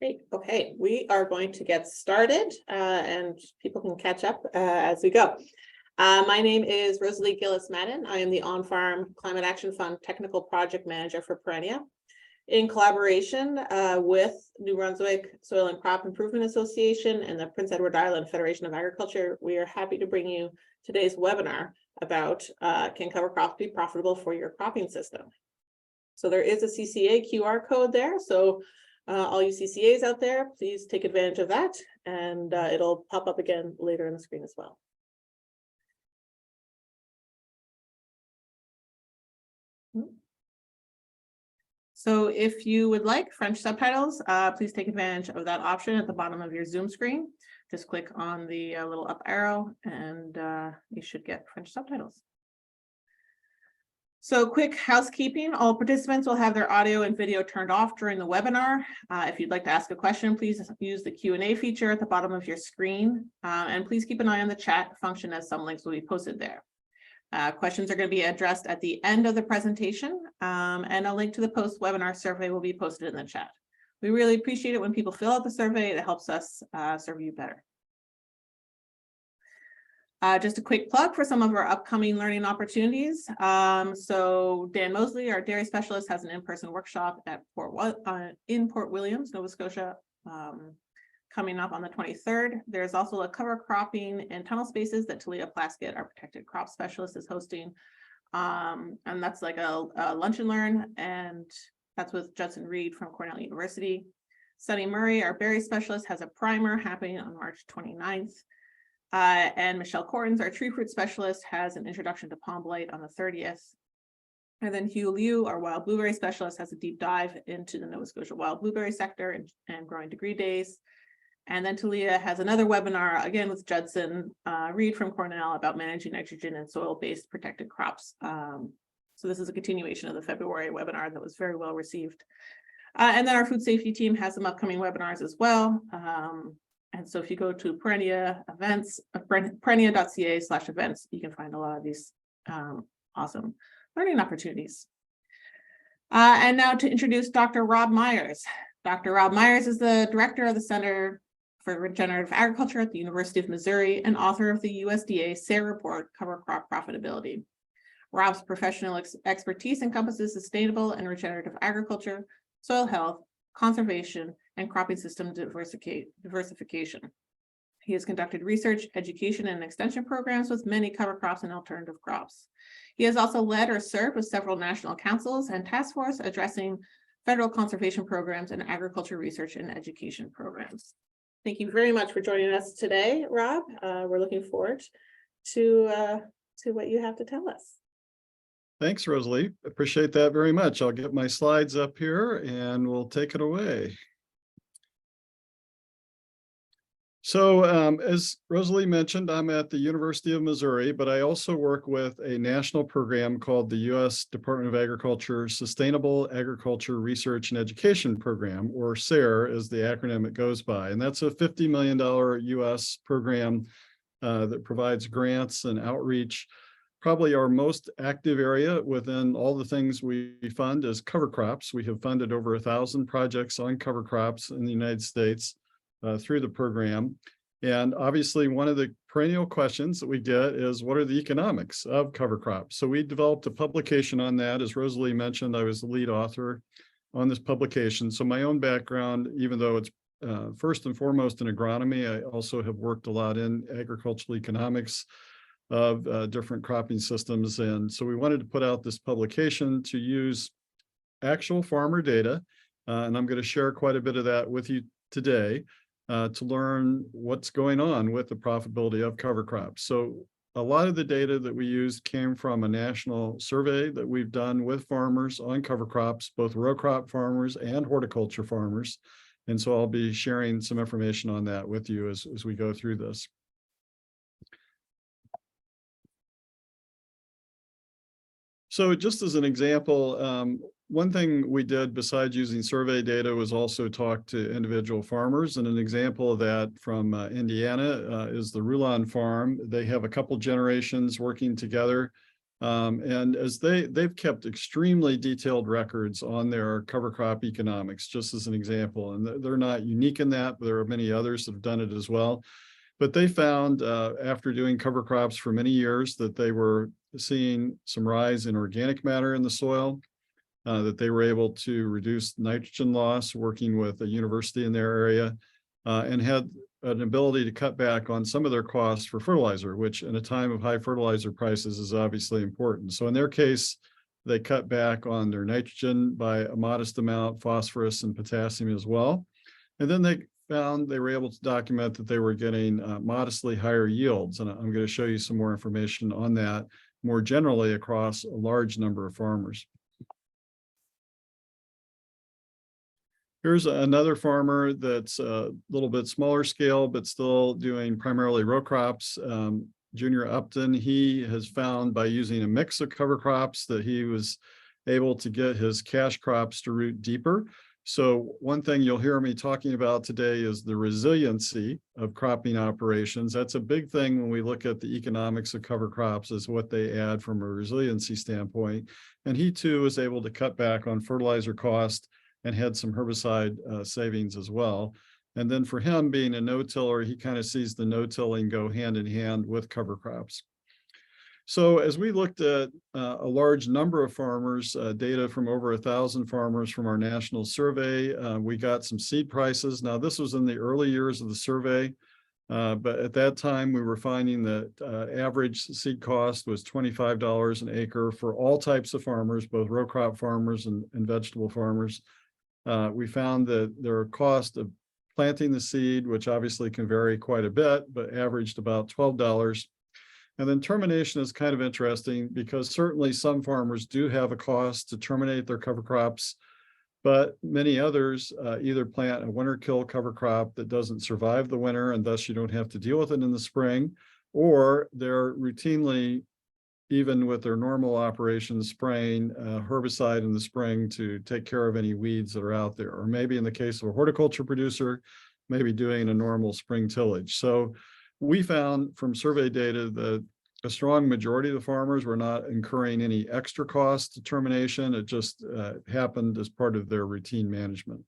Great. Okay, we are going to get started and people can catch up as we go. My name is Rosalie Gillis-Madden. I am the On-Farm Climate Action Fund Technical Project Manager for Perennia. In collaboration with New Brunswick Soil and Crop Improvement Association and the Prince Edward Island Federation of Agriculture, we are happy to bring you today's webinar about can cover crops be profitable for your cropping system? So there is a CCA QR code there. So all you CCAs out there, please take advantage of that, and it'll pop up again later on the screen as well. So if you would like French subtitles, please take advantage of that option at the bottom of your Zoom screen. Just click on the little up arrow and you should get French subtitles. So quick housekeeping, all participants will have their audio and video turned off during the webinar. If you'd like to ask a question, please use the Q&A feature at the bottom of your screen. And please keep an eye on the chat function as some links will be posted there. Questions are going to be addressed at the end of the presentation, and a link to the post-webinar survey will be posted in the chat. We really appreciate it when people fill out the survey. It helps us serve you better. Just a quick plug for some of our upcoming learning opportunities. So Dan Mosley, our dairy specialist, has an in-person workshop at in Port Williams, Nova Scotia, coming up on the 23rd. There's also a cover cropping and tunnel spaces that Talia Plaskett, our protected crop specialist, is hosting. And that's like a lunch and learn, and that's with Judson Reed from Cornell University. Sunny Murray, our berry specialist, has a primer happening on March 29th. And Michelle Cortins, our tree fruit specialist, has an introduction to palm blight on the 30th. And then Hugh Liu, our wild blueberry specialist, has a deep dive into the Nova Scotia wild blueberry sector and growing degree days. And then Talia has another webinar, again with Judson Reed from Cornell, about managing nitrogen and soil-based protected crops. So this is a continuation of the February webinar that was very well received. And then our food safety team has some upcoming webinars as well. And so if you go to Perennia events, perennia.ca/events, you can find a lot of these awesome learning opportunities. And now to introduce Dr. Rob Myers. Dr. Rob Myers is the director of the Center for Regenerative Agriculture at the University of Missouri and author of the USDA-SARE report, Cover Crop Profitability. Rob's professional expertise encompasses sustainable and regenerative agriculture, soil health, conservation, and cropping system diversification. He has conducted research, education, and extension programs with many cover crops and alternative crops. He has also led or served with several national councils and task force addressing federal conservation programs and agriculture research and education programs. Thank you very much for joining us today, Rob. We're looking forward to what you have to tell us. Thanks, Rosalie. Appreciate that very much. I'll get my slides up here and we'll take it away. So as Rosalie mentioned, I'm at the University of Missouri, but I also work with a national program called the U.S. Department of Agriculture Sustainable Agriculture Research and Education Program, or SARE is the acronym it goes by. And that's a $50 million U.S. program that provides grants and outreach. Probably our most active area within all the things we fund is cover crops. We have funded over 1,000 projects on cover crops in the United States through the program. And obviously one of the perennial questions that we get is, what are the economics of cover crops? So we developed a publication on that. As Rosalie mentioned, I was the lead author on this publication. So my own background, even though it's first and foremost in agronomy, I also have worked a lot in agricultural economics of different cropping systems. And so we wanted to put out this publication to use actual farmer data. And I'm going to share quite a bit of that with you today to learn what's going on with the profitability of cover crops. So a lot of the data that we used came from a national survey that we've done with farmers on cover crops, both row crop farmers and horticulture farmers. And so I'll be sharing some information on that with you as we go through this. So just as an example, one thing we did besides using survey data was also talk to individual farmers. And an example of that from Indiana is the Rulon farm. They have a couple generations working together And as they've kept extremely detailed records on their cover crop economics, just as an example, and they're not unique in that, but there are many others that have done it as well. But they found after doing cover crops for many years that they were seeing some rise in organic matter in the soil, that they were able to reduce nitrogen loss working with a university in their area, and had an ability to cut back on some of their costs for fertilizer, which in a time of high fertilizer prices is obviously important. So in their case, they cut back on their nitrogen by a modest amount, phosphorus and potassium as well. And then they found they were able to document that they were getting modestly higher yields. And I'm going to show you some more information on that more generally across a large number of farmers. Here's another farmer that's a little bit smaller scale, but still doing primarily row crops. Junior Upton, he has found by using a mix of cover crops that he was able to get his cash crops to root deeper. So one thing you'll hear me talking about today is the resiliency of cropping operations. That's a big thing when we look at the economics of cover crops, is what they add from a resiliency standpoint. And he too was able to cut back on fertilizer cost and had some herbicide savings as well. And then for him being a no-tiller, he kind of sees the no-tilling go hand in hand with cover crops. So as we looked at a large number of farmers, data from over 1,000 farmers from our national survey, we got some seed prices. Now this was in the early years of the survey, but at that time we were finding that average seed cost was $25 an acre for all types of farmers, both row crop farmers and vegetable farmers. We found that their cost of planting the seed, which obviously can vary quite a bit, but averaged about $12. And then termination is kind of interesting because certainly some farmers do have a cost to terminate their cover crops, but many others either plant a winter kill cover crop that doesn't survive the winter and thus you don't have to deal with it in the spring, or they're routinely, even with their normal operations, spraying herbicide in the spring to take care of any weeds that are out there. Or maybe in the case of a horticulture producer, maybe doing a normal spring tillage. So we found from survey data that a strong majority of the farmers were not incurring any extra cost to termination. It just happened as part of their routine management.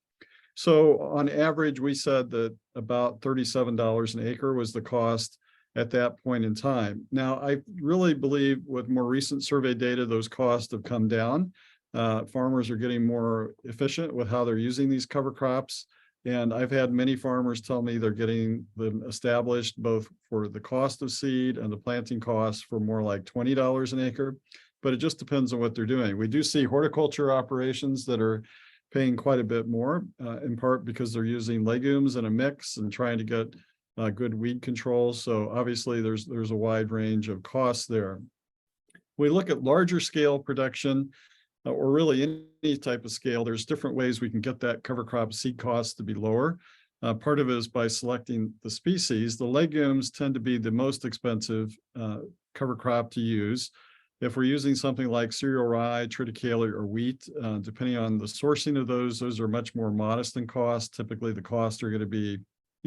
So on average, we said that about $37 an acre was the cost at that point in time. Now, I really believe with more recent survey data, those costs have come down. Farmers are getting more efficient with how they're using these cover crops. And I've had many farmers tell me they're getting them established both for the cost of seed and the planting costs for more like $20 an acre, but it just depends on what they're doing. We do see horticulture operations that are paying quite a bit more, in part because they're using legumes in a mix and trying to get good weed control. So obviously there's a wide range of costs there. We look at larger scale production, or really any type of scale, there's different ways we can get that cover crop seed cost to be lower. Part of it is by selecting the species. The legumes tend to be the most expensive cover crop to use. If we're using something like cereal rye, triticale, or wheat, depending on the sourcing of those are much more modest in cost. Typically the costs are going to be,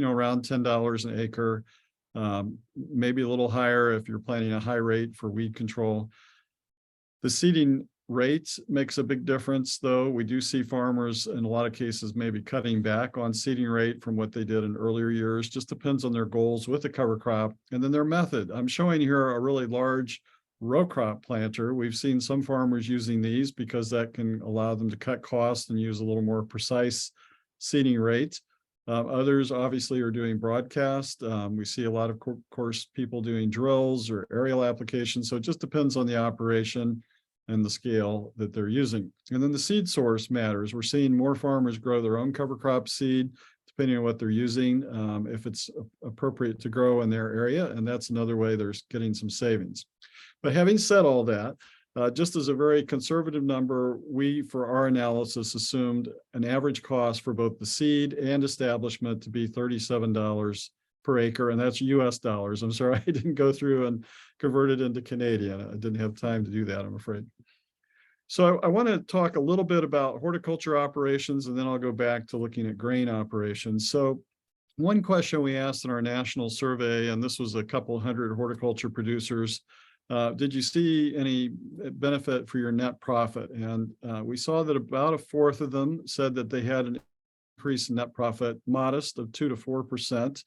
around $10 an acre, maybe a little higher if you're planting a high rate for weed control. The seeding rates makes a big difference, though. We do see farmers in a lot of cases maybe cutting back on seeding rate from what they did in earlier years. Just depends on their goals with the cover crop and then their method. I'm showing here a really large row crop planter. We've seen some farmers using these because that can allow them to cut costs and use a little more precise seeding rate. Others obviously are doing broadcast. We see a lot of course people doing drills or aerial applications. So it just depends on the operation and the scale that they're using. And then the seed source matters. We're seeing more farmers grow their own cover crop seed, depending on what they're using, if it's appropriate to grow in their area. And that's another way they're getting some savings. But having said all that, just as a very conservative number, we, for our analysis, assumed an average cost for both the seed and establishment to be $37 per acre, and that's US dollars. I'm sorry, I didn't go through and convert it into Canadian. I didn't have time to do that, I'm afraid. So I want to talk a little bit about horticulture operations, and then I'll go back to looking at grain operations. So one question we asked in our national survey, and this was a couple hundred horticulture producers, Did you see any benefit for your net profit? And we saw that about a fourth of them said that they had an increase in net profit, modest, of 2 to 4%.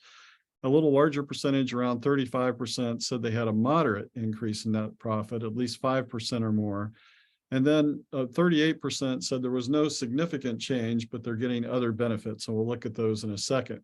A little larger percentage, around 35%, said they had a moderate increase in net profit, at least 5% or more. And then 38% said there was no significant change, but they're getting other benefits. So we'll look at those in a second.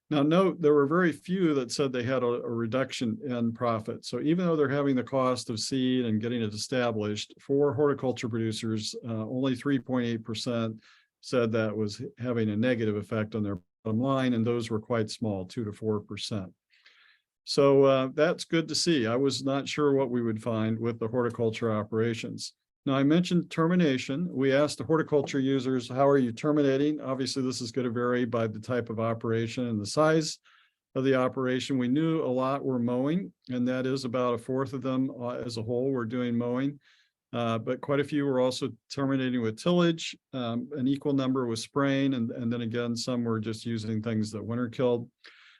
Now, note, there were very few that said they had a reduction in profit. So even though they're having the cost of seed and getting it established, for horticulture producers, only 3.8% said that was having a negative effect on their bottom line, and those were quite small, 2 to 4%. So that's good to see. I was not sure what we would find with the horticulture operations. Now, I mentioned termination. We asked the horticulture users, how are you terminating? Obviously, this is going to vary by the type of operation and the size of the operation. We knew a lot were mowing, and that is about a fourth of them as a whole were doing mowing. But quite a few were also terminating with tillage. An equal number was spraying, and then again, some were just using things that winter killed.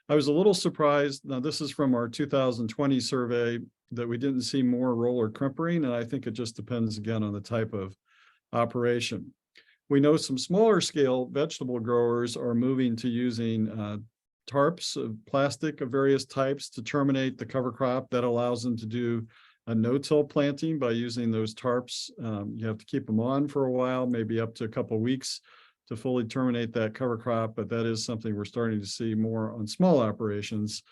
I was a little surprised. Now, this is from our 2020 survey, that we didn't see more roller crimpering, and I think it just depends again on the type of operation. We know some smaller scale vegetable growers are moving to using tarps of plastic of various types to terminate the cover crop. That allows them to do a no-till planting by using those tarps. You have to keep them on for a while, maybe up to a couple of weeks to fully terminate that cover crop, but that is something we're starting to see more on small operations,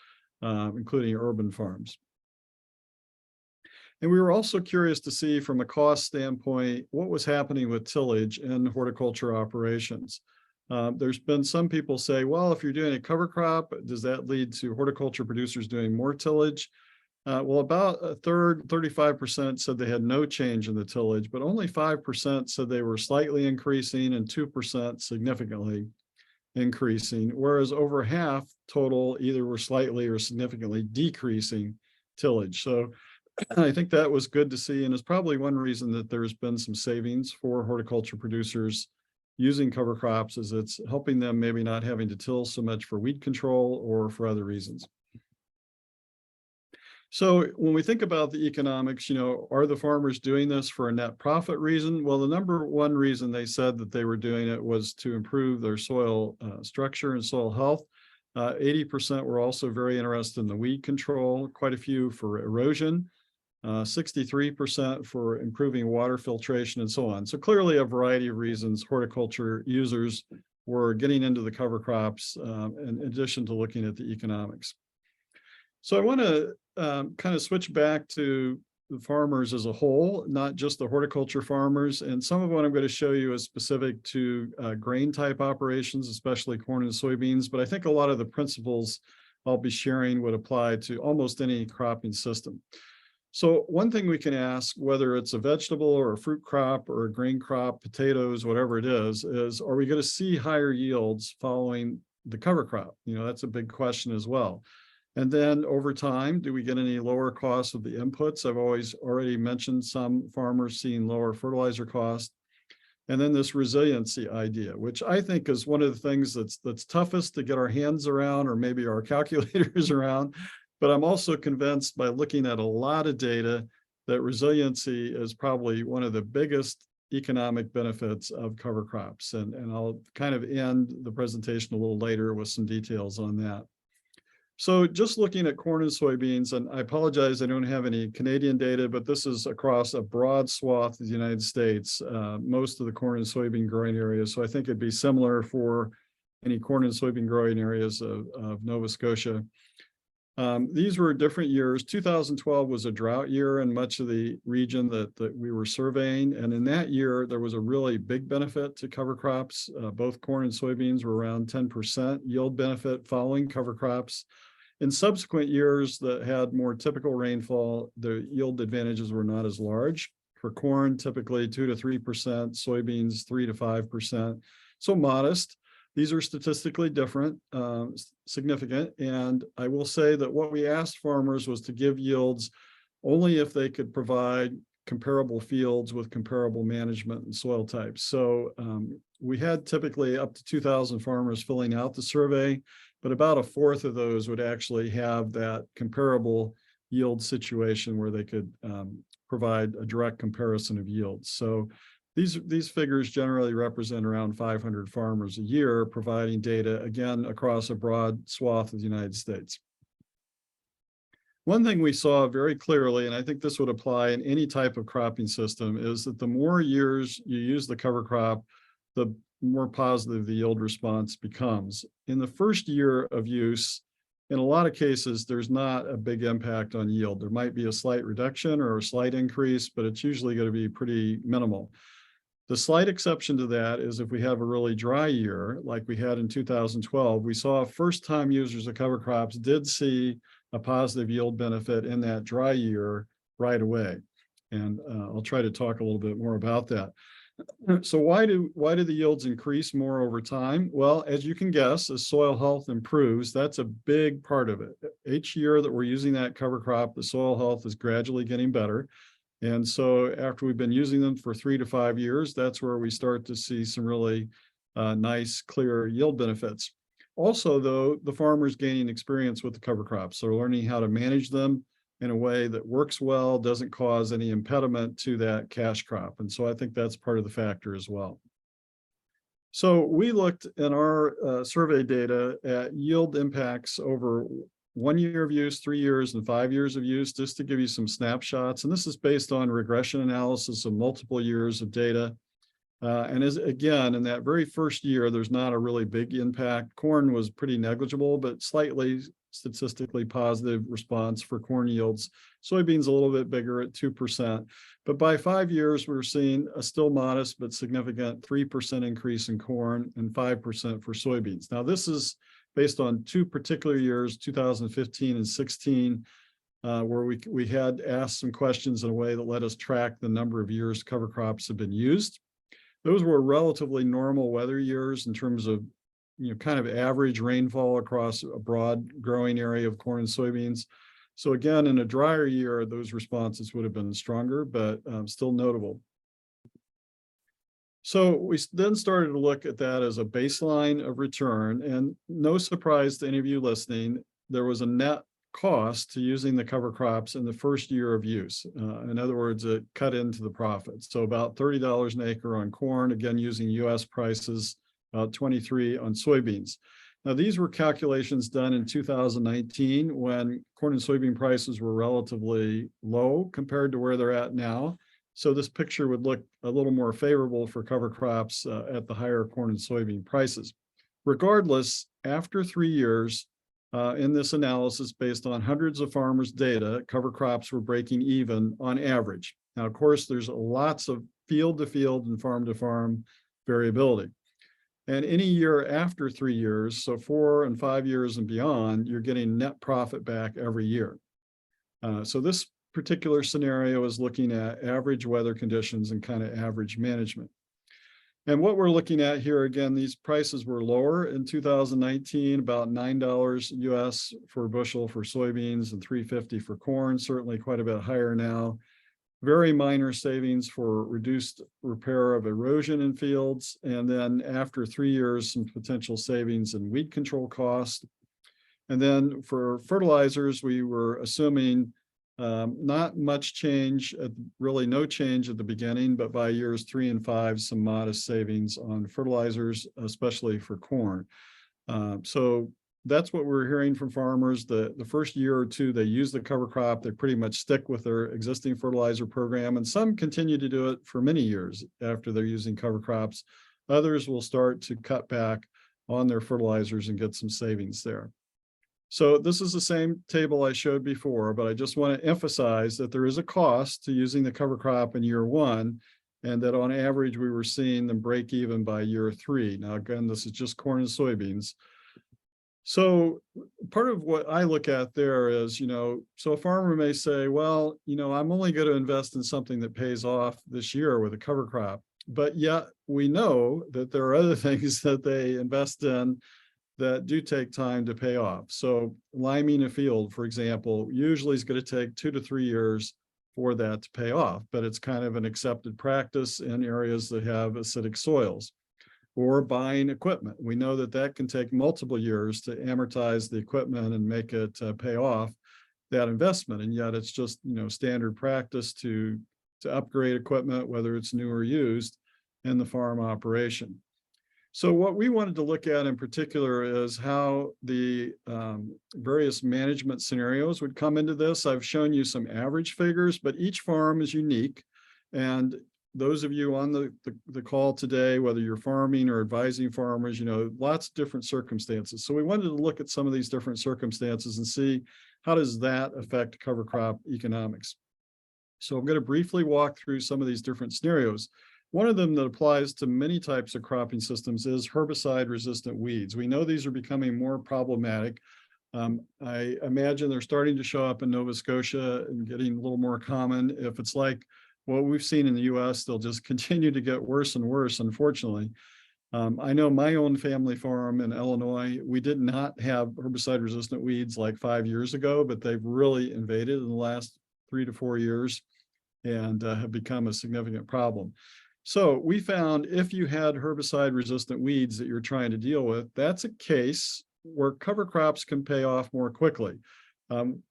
including urban farms. And we were also curious to see from a cost standpoint, what was happening with tillage in horticulture operations. There's been some people say, well, if you're doing a cover crop, does that lead to horticulture producers doing more tillage? Well, about a third, 35% said they had no change in the tillage, but only 5% said they were slightly increasing and 2% significantly increasing, whereas over half total either were slightly or significantly decreasing tillage. So I think that was good to see, and it's probably one reason that there's been some savings for horticulture producers using cover crops, is it's helping them maybe not having to till so much for weed control or for other reasons. So when we think about the economics, are the farmers doing this for a net profit reason? Well, the number one reason they said that they were doing it was to improve their soil structure and soil health. 80% were also very interested in the weed control, quite a few for erosion. 63% for improving water filtration, and so on. So clearly a variety of reasons horticulture users were getting into the cover crops, in addition to looking at the economics. So I want to kind of switch back to the farmers as a whole, not just the horticulture farmers. And some of what I'm going to show you is specific to grain type operations, especially corn and soybeans. But I think a lot of the principles I'll be sharing would apply to almost any cropping system. So one thing we can ask, whether it's a vegetable or a fruit crop or a grain crop, potatoes, whatever it is are we going to see higher yields following the cover crop? That's a big question as well. And then over time, do we get any lower costs of the inputs? I've already mentioned some farmers seeing lower fertilizer costs. And then this resiliency idea, which I think is one of the things that's toughest to get our hands around, or maybe our calculators around. But I'm also convinced by looking at a lot of data that resiliency is probably one of the biggest economic benefits of cover crops. And I'll kind of end the presentation a little later with some details on that. So just looking at corn and soybeans, and I apologize, I don't have any Canadian data, but this is across a broad swath of the United States, most of the corn and soybean growing areas. So I think it'd be similar for any corn and soybean growing areas of Nova Scotia. These were different years. 2012 was a drought year in much of the region that we were surveying. And in that year, there was a really big benefit to cover crops. Both corn and soybeans were around 10% yield benefit following cover crops. In subsequent years that had more typical rainfall, the yield advantages were not as large. For corn, typically 2 to 3%, soybeans 3 to 5%. So modest. These are statistically different, significant, and I will say that what we asked farmers was to give yields only if they could provide comparable fields with comparable management and soil types. So we had typically up to 2,000 farmers filling out the survey, but about a fourth of those would actually have that comparable yield situation where they could provide a direct comparison of yields. So these figures generally represent around 500 farmers a year, providing data, again, across a broad swath of the United States. One thing we saw very clearly, and I think this would apply in any type of cropping system, is that the more years you use the cover crop, the more positive the yield response becomes. In the first year of use, in a lot of cases, there's not a big impact on yield. There might be a slight reduction or a slight increase, but it's usually going to be pretty minimal. The slight exception to that is if we have a really dry year, like we had in 2012, we saw first-time users of cover crops did see a positive yield benefit in that dry year right away. And I'll try to talk a little bit more about that. So why do the yields increase more over time? Well, as you can guess, as soil health improves, that's a big part of it. Each year that we're using that cover crop, the soil health is gradually getting better. And so after we've been using them for 3 to 5 years, that's where we start to see some really nice, clear yield benefits. Also, though, the farmer's gaining experience with the cover crops. So learning how to manage them in a way that works well, doesn't cause any impediment to that cash crop. And so I think that's part of the factor as well. So we looked in our survey data at yield impacts over 1 year of use, 3 years, and 5 years of use, just to give you some snapshots. And this is based on regression analysis of multiple years of data. And as again, in that very first year, there's not a really big impact. Corn was pretty negligible, but slightly statistically positive response for corn yields. Soybeans a little bit bigger at 2%. But by 5 years, we're seeing a still modest but significant 3% increase in corn and 5% for soybeans. Now, this is based on 2 particular years, 2015 and 16, where we had asked some questions in a way that let us track the number of years cover crops have been used. Those were relatively normal weather years in terms of, kind of average rainfall across a broad growing area of corn and soybeans. So again, in a drier year, those responses would have been stronger, but still notable. So we then started to look at that as a baseline of return, and no surprise to any of you listening, there was a net cost to using the cover crops in the first year of use. In other words, it cut into the profits. So about $30 an acre on corn, again, using US prices, about 23 on soybeans. Now, these were calculations done in 2019 when corn and soybean prices were relatively low compared to where they're at now. So this picture would look a little more favorable for cover crops at the higher corn and soybean prices. Regardless, after 3 years, in this analysis based on hundreds of farmers' data, cover crops were breaking even on average. Now, of course, there's lots of field to field and farm to farm variability. And any year after 3 years, so 4 and 5 years and beyond, you're getting net profit back every year. So this particular scenario is looking at average weather conditions and kind of average management. And what we're looking at here, again, these prices were lower in 2019, about $9 US for a bushel for soybeans and $3.50 for corn, certainly quite a bit higher now. Very minor savings for reduced repair of erosion in fields. And then after 3 years, some potential savings in weed control costs. And then for fertilizers, we were assuming not much change, really no change at the beginning, but by years 3 and 5, some modest savings on fertilizers, especially for corn. So that's what we're hearing from farmers. The first year or two, they use the cover crop, they pretty much stick with their existing fertilizer program, and some continue to do it for many years after they're using cover crops. Others will start to cut back on their fertilizers and get some savings there. So this is the same table I showed before, but I just want to emphasize that there is a cost to using the cover crop in year 1, and that on average, we were seeing them break even by year 3. Now, again, this is just corn and soybeans. So part of what I look at there is, so a farmer may say, well, I'm only going to invest in something that pays off this year with a cover crop. But yet we know that there are other things that they invest in that do take time to pay off. So liming a field, for example, usually is going to take 2 to 3 years for that to pay off, but it's kind of an accepted practice in areas that have acidic soils. Or buying equipment. We know that that can take multiple years to amortize the equipment and make it pay off. that investment. And yet it's just, standard practice to upgrade equipment, whether it's new or used, in the farm operation. So what we wanted to look at in particular is how the various management scenarios would come into this. I've shown you some average figures, but each farm is unique. And those of you on the call today, whether you're farming or advising farmers, lots of different circumstances. So we wanted to look at some of these different circumstances and see how does that affect cover crop economics. So I'm going to briefly walk through some of these different scenarios. One of them that applies to many types of cropping systems is herbicide-resistant weeds. We know these are becoming more problematic. I imagine they're starting to show up in Nova Scotia and getting a little more common. If it's like what we've seen in the US, they'll just continue to get worse and worse, unfortunately. I know my own family farm in Illinois, we did not have herbicide-resistant weeds like 5 years ago, but they've really invaded in the last 3 to 4 years and have become a significant problem. So we found if you had herbicide-resistant weeds that you're trying to deal with, that's a case where cover crops can pay off more quickly.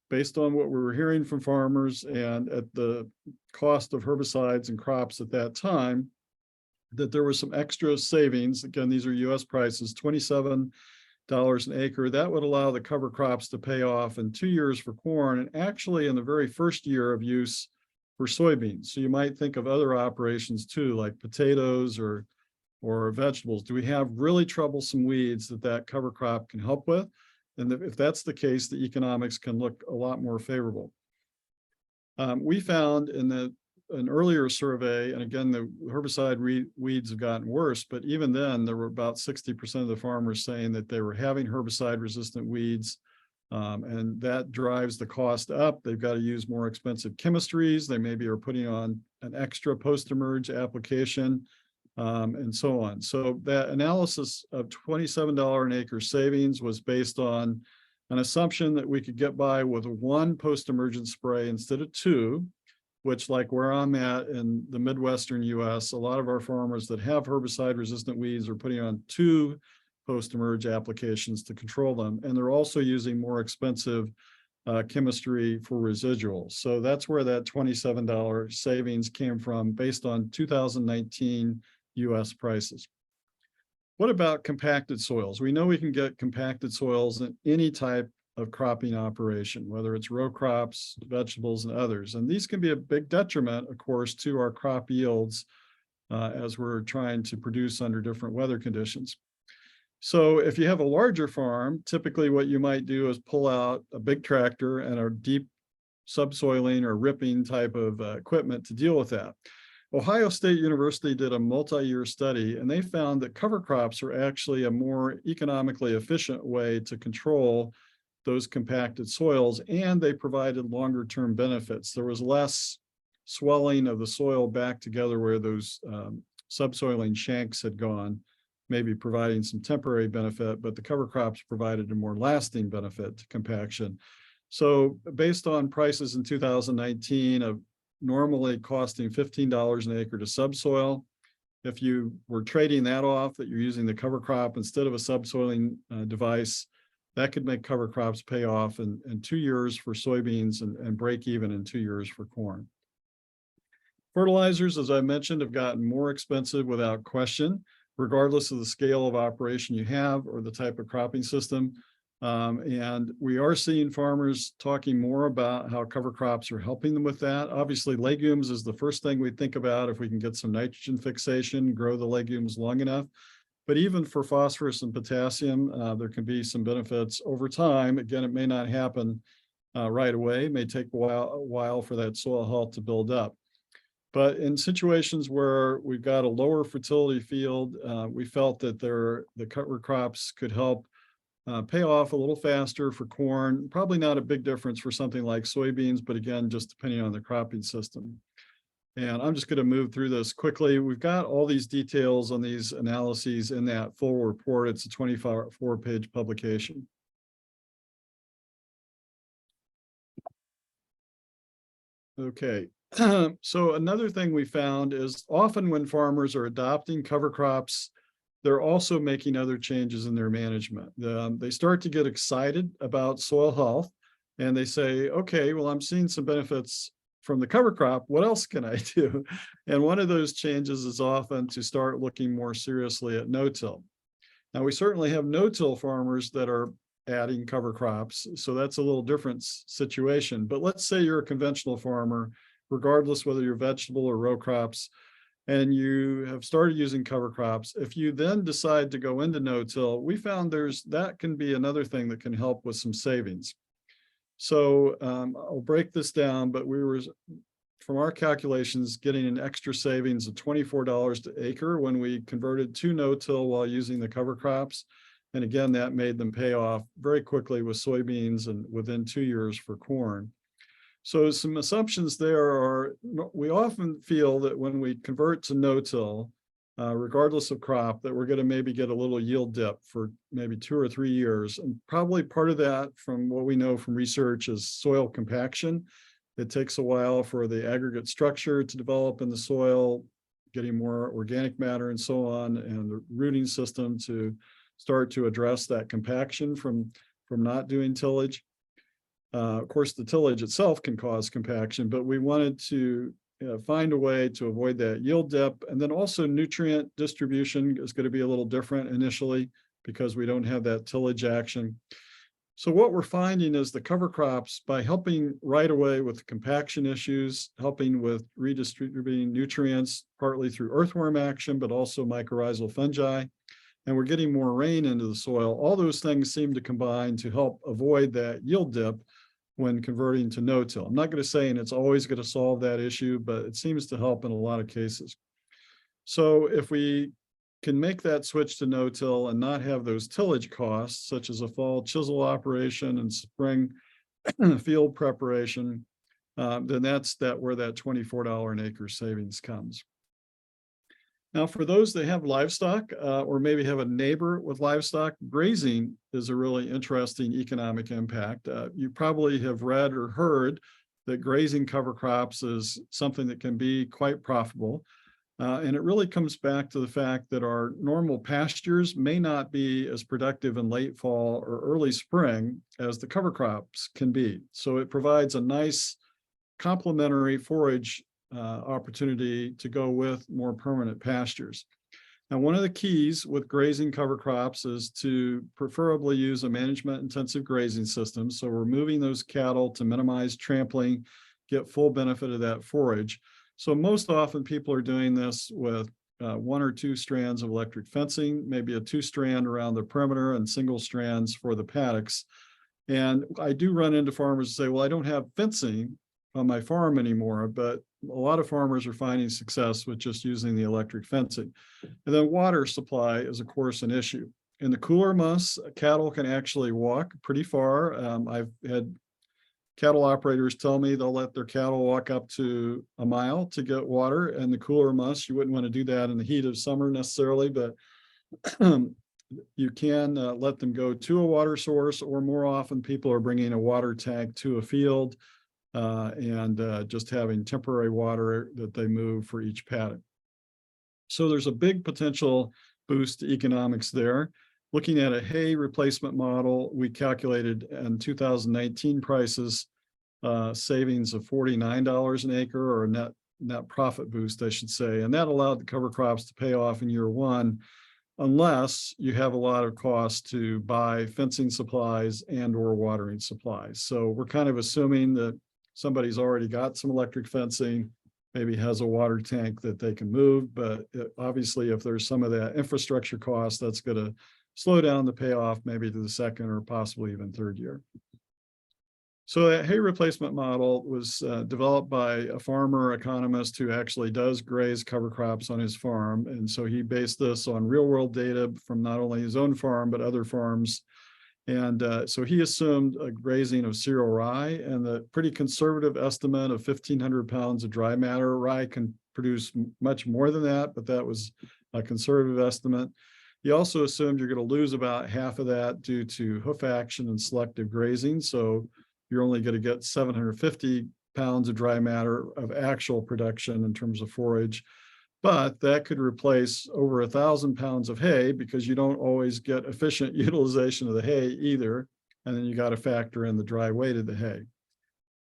Based on what we were hearing from farmers and at the cost of herbicides and crops at that time, that there was some extra savings. Again, these are US prices, $27 an acre. That would allow the cover crops to pay off in 2 years for corn, and actually in the very first year of use for soybeans. So you might think of other operations too, like potatoes or vegetables. Do we have really troublesome weeds that cover crop can help with? And if that's the case, the economics can look a lot more favorable. We found in an earlier survey, and again, the herbicide weeds have gotten worse, but even then there were about 60% of the farmers saying that they were having herbicide-resistant weeds. And that drives the cost up. They've got to use more expensive chemistries. They maybe are putting on an extra post-emerge application and so on. So that analysis of $27 an acre savings was based on an assumption that we could get by with one post-emergent spray instead of two, which, like where I'm at in the Midwestern US, a lot of our farmers that have herbicide-resistant weeds are putting on 2 post-emerge applications to control them. And they're also using more expensive chemistry for residuals. So that's where that $27 savings came from based on 2019 US prices. What about compacted soils? We know we can get compacted soils in any type of cropping operation, whether it's row crops, vegetables, and others. And these can be a big detriment, of course, to our crop yields as we're trying to produce under different weather conditions. So if you have a larger farm, typically what you might do is pull out a big tractor and a deep subsoiling or ripping type of equipment to deal with that. Ohio State University did a multi-year study, and they found that cover crops are actually a more economically efficient way to control those compacted soils, and they provided longer-term benefits. There was less swelling of the soil back together where those subsoiling shanks had gone, maybe providing some temporary benefit, but the cover crops provided a more lasting benefit to compaction. So based on prices in 2019 of normally costing $15 an acre to subsoil, if you were trading that off, that you're using the cover crop instead of a subsoiling device, that could make cover crops pay off in 2 years for soybeans and break even in 2 years for corn. Fertilizers, as I mentioned, have gotten more expensive without question, regardless of the scale of operation you have or the type of cropping system. And we are seeing farmers talking more about how cover crops are helping them with that. Obviously, legumes is the first thing we think about if we can get some nitrogen fixation, grow the legumes long enough. But even for phosphorus and potassium, there can be some benefits over time. Again, it may not happen right away. It may take a while for that soil health to build up. But in situations where we've got a lower fertility field, we felt that the cover crops could help pay off a little faster for corn. Probably not a big difference for something like soybeans, but again, just depending on the cropping system. And I'm just going to move through this quickly. We've got all these details on these analyses in that full report. It's a 24-page publication. Okay. So another thing we found is often when farmers are adopting cover crops, they're also making other changes in their management. They start to get excited about soil health. and they say, okay, well, I'm seeing some benefits from the cover crop. What else can I do? And one of those changes is often to start looking more seriously at no-till. Now, we certainly have no-till farmers that are adding cover crops, so that's a little different situation. But let's say you're a conventional farmer, regardless whether you're vegetable or row crops, and you have started using cover crops. If you then decide to go into no-till, we found that can be another thing that can help with some savings. So I'll break this down, but we were, from our calculations, getting an extra savings of $24 to acre when we converted to no-till while using the cover crops. And again, that made them pay off very quickly with soybeans and within 2 years for corn. So some assumptions there are, we often feel that when we convert to no-till, regardless of crop, that we're going to maybe get a little yield dip for maybe 2 or 3 years. And probably part of that, from what we know from research, is soil compaction. It takes a while for the aggregate structure to develop in the soil, getting more organic matter and so on, and the rooting system to start to address that compaction from not doing tillage. Of course, the tillage itself can cause compaction, but we wanted to find a way to avoid that yield dip. And then also nutrient distribution is going to be a little different initially because we don't have that tillage action. So what we're finding is the cover crops, by helping right away with compaction issues, helping with redistributing nutrients, partly through earthworm action, but also mycorrhizal fungi, and we're getting more rain into the soil. All those things seem to combine to help avoid that yield dip when converting to no-till. I'm not going to say it's always going to solve that issue, but it seems to help in a lot of cases. So if we can make that switch to no-till and not have those tillage costs, such as a fall chisel operation and spring field preparation, then that's where that $24 an acre savings comes. Now, for those that have livestock or maybe have a neighbor with livestock, grazing is a really interesting economic impact. You probably have read or heard that grazing cover crops is something that can be quite profitable. And it really comes back to the fact that our normal pastures may not be as productive in late fall or early spring as the cover crops can be. So it provides a nice complementary forage opportunity to go with more permanent pastures. Now, one of the keys with grazing cover crops is to preferably use a management intensive grazing system. So we're moving those cattle to minimize trampling, get full benefit of that forage. So most often people are doing this with 1 or 2 strands of electric fencing, maybe a 2-strand around the perimeter and single strands for the paddocks. And I do run into farmers who say, well, I don't have fencing on my farm anymore, but a lot of farmers are finding success with just using the electric fencing. And then water supply is, of course, an issue. In the cooler months, cattle can actually walk pretty far. I've had cattle operators tell me they'll let their cattle walk up to a mile to get water. And the cooler months, you wouldn't want to do that in the heat of summer necessarily, but you can let them go to a water source, or more often people are bringing a water tank to a field and just having temporary water that they move for each paddock. So there's a big potential boost to economics there. Looking at a hay replacement model, we calculated in 2019 prices savings of $49 an acre, or a net profit boost, I should say. And that allowed the cover crops to pay off in year 1, unless you have a lot of costs to buy fencing supplies and or watering supplies. So we're kind of assuming that somebody's already got some electric fencing, maybe has a water tank that they can move, but obviously if there's some of that infrastructure cost, that's going to slow down the payoff maybe to the 2nd or possibly even 3rd year. So that hay replacement model was developed by a farmer economist who actually does graze cover crops on his farm. And so he based this on real world data from not only his own farm, but other farms. And so he assumed a grazing of cereal rye, and the pretty conservative estimate of 1,500 pounds of dry matter. Rye can produce much more than that, but that was a conservative estimate. He also assumed you're going to lose about half of that due to hoof action and selective grazing. So you're only going to get 750 pounds of dry matter of actual production in terms of forage. But that could replace over 1,000 pounds of hay, because you don't always get efficient utilization of the hay either. and then you got to factor in the dry weight of the hay.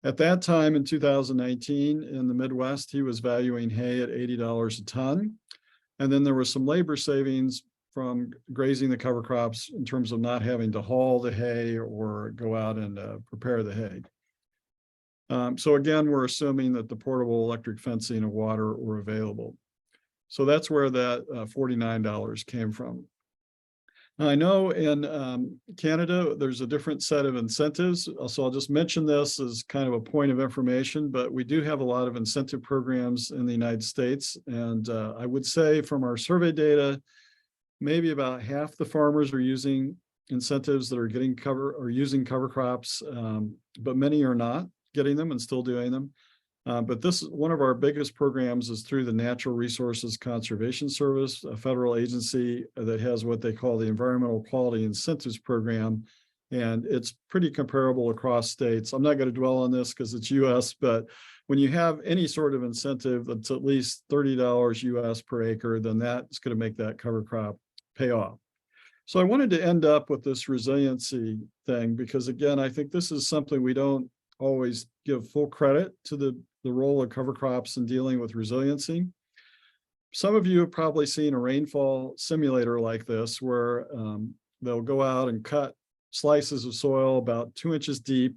At that time in 2019 in the Midwest, he was valuing hay at $80 a ton. And then there was some labor savings from grazing the cover crops in terms of not having to haul the hay or go out and prepare the hay. So again, we're assuming that the portable electric fencing and water were available. So that's where that $49 came from. Now, I know in Canada, there's a different set of incentives. So I'll just mention this as kind of a point of information, but we do have a lot of incentive programs in the United States. And I would say from our survey data, maybe about half the farmers are using incentives that are getting cover or using cover crops, but many are not getting them and still doing them. But this is one of our biggest programs is through the Natural Resources Conservation Service, a federal agency that has what they call the Environmental Quality Incentives Program. And it's pretty comparable across states. I'm not going to dwell on this because it's US, but when you have any sort of incentive that's at least $30 US per acre, then that's going to make that cover crop pay off. So I wanted to end up with this resiliency thing, because again, I think this is something we don't always give full credit to the role of cover crops in dealing with resiliency. Some of you have probably seen a rainfall simulator like this, where they'll go out and cut slices of soil about 2 inches deep,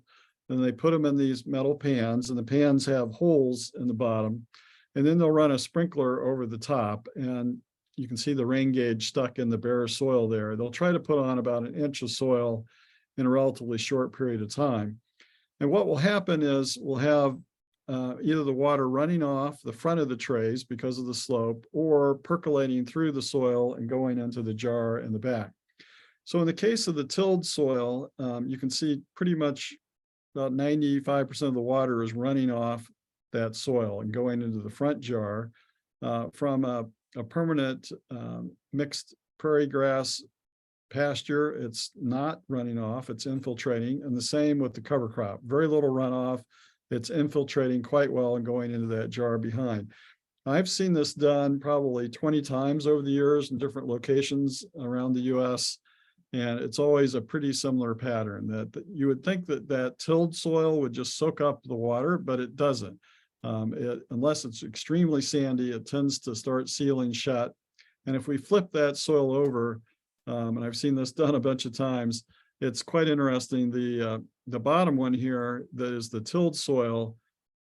and they put them in these metal pans, and the pans have holes in the bottom, and then they'll run a sprinkler over the top, and you can see the rain gauge stuck in the bare soil there. They'll try to put on about 1 inch of soil in a relatively short period of time. And what will happen is we'll have either the water running off the front of the trays because of the slope, or percolating through the soil and going into the jar in the back. So in the case of the tilled soil, you can see pretty much about 95% of the water is running off that soil and going into the front jar. From a permanent mixed prairie grass pasture, it's not running off, it's infiltrating. And the same with the cover crop, very little runoff, it's infiltrating quite well and going into that jar behind. I've seen this done probably 20 times over the years in different locations around the US. And it's always a pretty similar pattern, that you would think that that tilled soil would just soak up the water, but it doesn't. Unless it's extremely sandy, it tends to start sealing shut. And if we flip that soil over, and I've seen this done a bunch of times, it's quite interesting. The bottom one here, that is the tilled soil,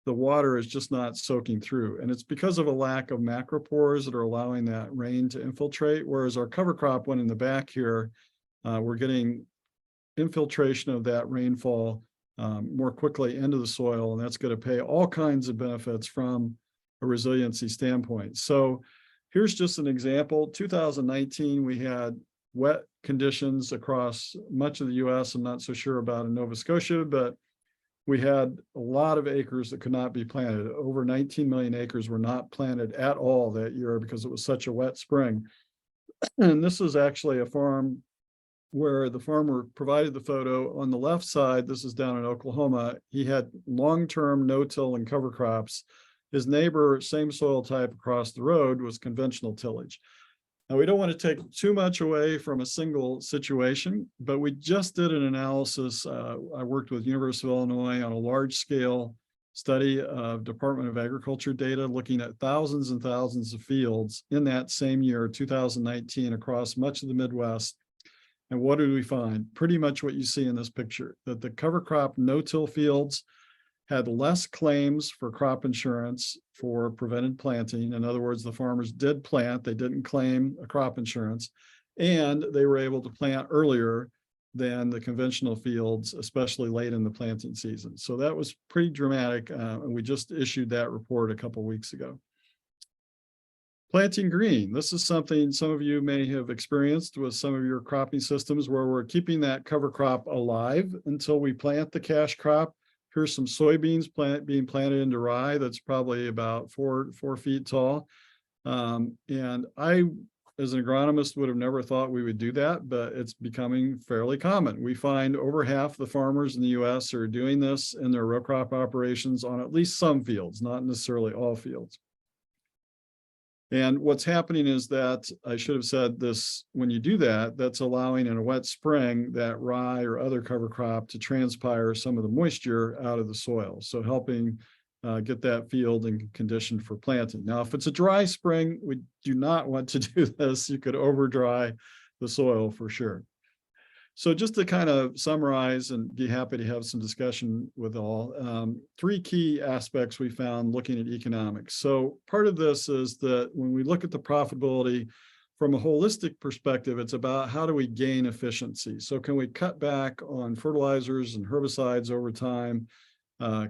the water is just not soaking through. And it's because of a lack of macropores that are allowing that rain to infiltrate. Whereas our cover crop one in the back here, we're getting infiltration of that rainfall more quickly into the soil, and that's going to pay all kinds of benefits from a resiliency standpoint. So here's just an example. 2019, we had wet conditions across much of the US. I'm not so sure about in Nova Scotia, but we had a lot of acres that could not be planted. Over 19 million acres were not planted at all that year because it was such a wet spring. And this is actually a farm where the farmer provided the photo. On the left side, this is down in Oklahoma, he had long-term no-till and cover crops. His neighbor, same soil type across the road, was conventional tillage. Now, we don't want to take too much away from a single situation, but we just did an analysis. I worked with University of Illinois on a large-scale study of Department of Agriculture data, looking at thousands and thousands of fields in that same year, 2019, across much of the Midwest. And what did we find? Pretty much what you see in this picture, that the cover crop no-till fields had less claims for crop insurance for prevented planting. In other words, the farmers did plant, they didn't claim a crop insurance, and they were able to plant earlier than the conventional fields, especially late in the planting season. So that was pretty dramatic, and we just issued that report a couple of weeks ago. Planting green. This is something some of you may have experienced with some of your cropping systems, where we're keeping that cover crop alive until we plant the cash crop. Here's some soybeans being planted into rye that's probably about four feet tall. And I, as an agronomist, would have never thought we would do that, but it's becoming fairly common. We find over half the farmers in the US are doing this in their row crop operations on at least some fields, not necessarily all fields. And what's happening is that, I should have said this, when you do that, that's allowing in a wet spring that rye or other cover crop to transpire some of the moisture out of the soil. So helping get that field in condition for planting. Now, if it's a dry spring, we do not want to do this. You could over dry the soil for sure. So just to kind of summarize and be happy to have some discussion with all, three key aspects we found looking at economics. So part of this is that when we look at the profitability from a holistic perspective, it's about how do we gain efficiency? So can we cut back on fertilizers and herbicides over time?